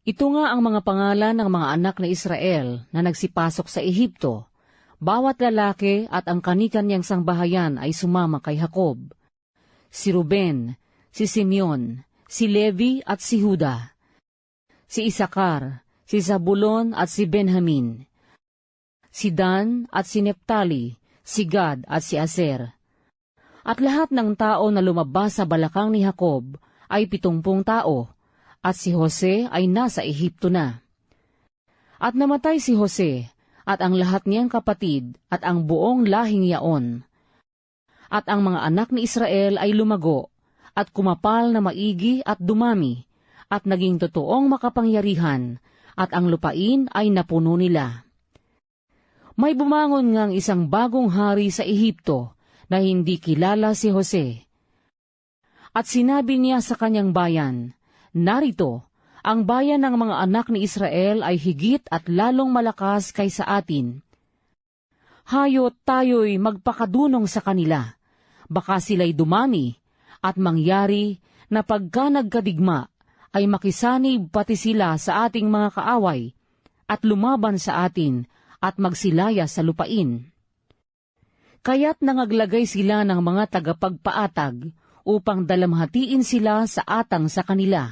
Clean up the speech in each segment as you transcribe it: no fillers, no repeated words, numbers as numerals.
Ito nga ang mga pangalan ng mga anak na Israel na nagsipasok sa Ehipto. Bawat lalaki at ang kani-kanyang sangbahayan ay sumama kay Jacob. Si Ruben, si Simeon, si Levi at si Juda, si Isakar, si Zabulon at si Benjamin, si Dan at si Neptali, si Gad at si Aser. At lahat ng tao na lumabas sa balakang ni Jacob ay 70 tao, at si Jose ay nasa Ehipto na. At namatay si Jose, at ang lahat niyang kapatid, at ang buong lahing yaon. At ang mga anak ni Israel ay lumago, at kumapal na maigi at dumami, at naging totoong makapangyarihan, at ang lupain ay napuno nila. May bumangon ngang isang bagong hari sa Ehipto, na hindi kilala si Jose. At sinabi niya sa kanyang bayan, "Narito, ang bayan ng mga anak ni Israel ay higit at lalong malakas kaysa atin. Hayot tayo'y magpakadunong sa kanila, baka sila'y dumami, at mangyari na pagka nagkadigma ay makisanib pati sila sa ating mga kaaway, at lumaban sa atin at magsilaya sa lupain." Kaya't nangaglagay sila ng mga tagapagpaatag upang dalamhatiin sila sa atang sa kanila,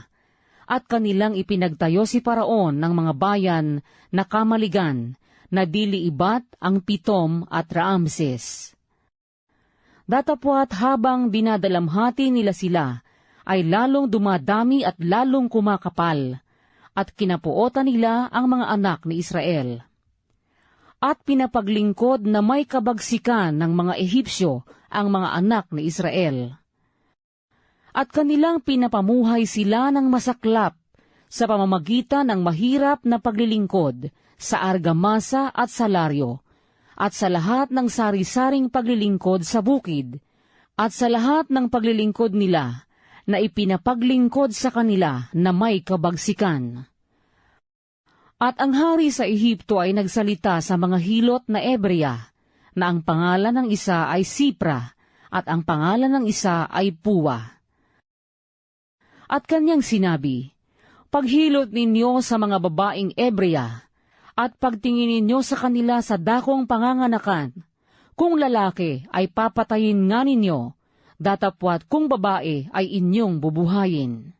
at kanilang ipinagtayo si Paraon ng mga bayan na kamaligan, na dili ibat ang Pitom at Raamses. Datapwat habang dinadalamhati nila sila, ay lalong dumadami at lalong kumakapal, at kinapuotan nila ang mga anak ni Israel. At pinapaglingkod na may kabagsikan ng mga Ehipsyo ang mga anak ni Israel. At kanilang pinapamuhay sila ng masaklap sa pamamagitan ng mahirap na paglilingkod sa argamasa at salaryo, at sa lahat ng sari-saring paglilingkod sa bukid, at sa lahat ng paglilingkod nila na ipinapaglingkod sa kanila na may kabagsikan. At ang hari sa Ehipto ay nagsalita sa mga hilot na Ebrea, na ang pangalan ng isa ay Sipra, at ang pangalan ng isa ay Puwa. At kanyang sinabi, "Paghilot ninyo sa mga babaeng Ebrea, at pagtingin ninyo sa kanila sa dakong panganganakan. Kung lalaki ay papatayin nga ninyo, datapwat kung babae ay inyong bubuhayin."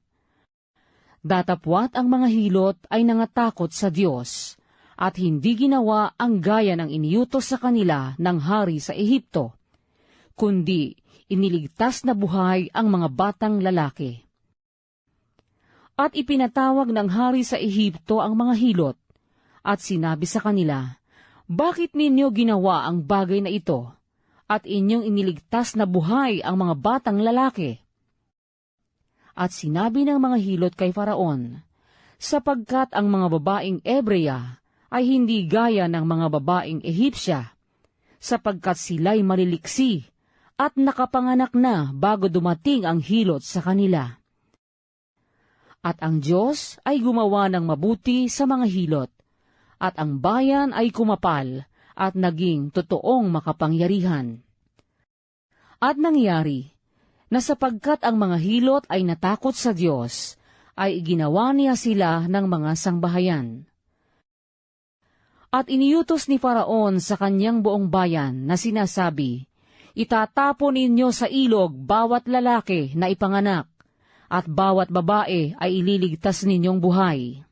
Datapwat ang mga hilot ay nangatakot sa Diyos, at hindi ginawa ang gaya ng iniutos sa kanila ng hari sa Ehipto, kundi iniligtas na buhay ang mga batang lalaki. At ipinatawag ng hari sa Ehipto ang mga hilot, at sinabi sa kanila, "Bakit ninyo ginawa ang bagay na ito, at inyong iniligtas na buhay ang mga batang lalaki?" At sinabi ng mga hilot kay Faraon, "Sapagkat ang mga babaeng Ebrea ay hindi gaya ng mga babaeng Ehipsya, sapagkat sila'y maliliksi at nakapanganak na bago dumating ang hilot sa kanila." At ang Diyos ay gumawa ng mabuti sa mga hilot, at ang bayan ay kumapal at naging totoong makapangyarihan. At nangyari, na sapagkat ang mga hilot ay natakot sa Diyos, ay ginawa niya sila ng mga sangbahayan. At iniutos ni Faraon sa kanyang buong bayan na sinasabi, "Itatapon ninyo sa ilog bawat lalaki na ipanganak, at bawat babae ay ililigtas ninyong buhay."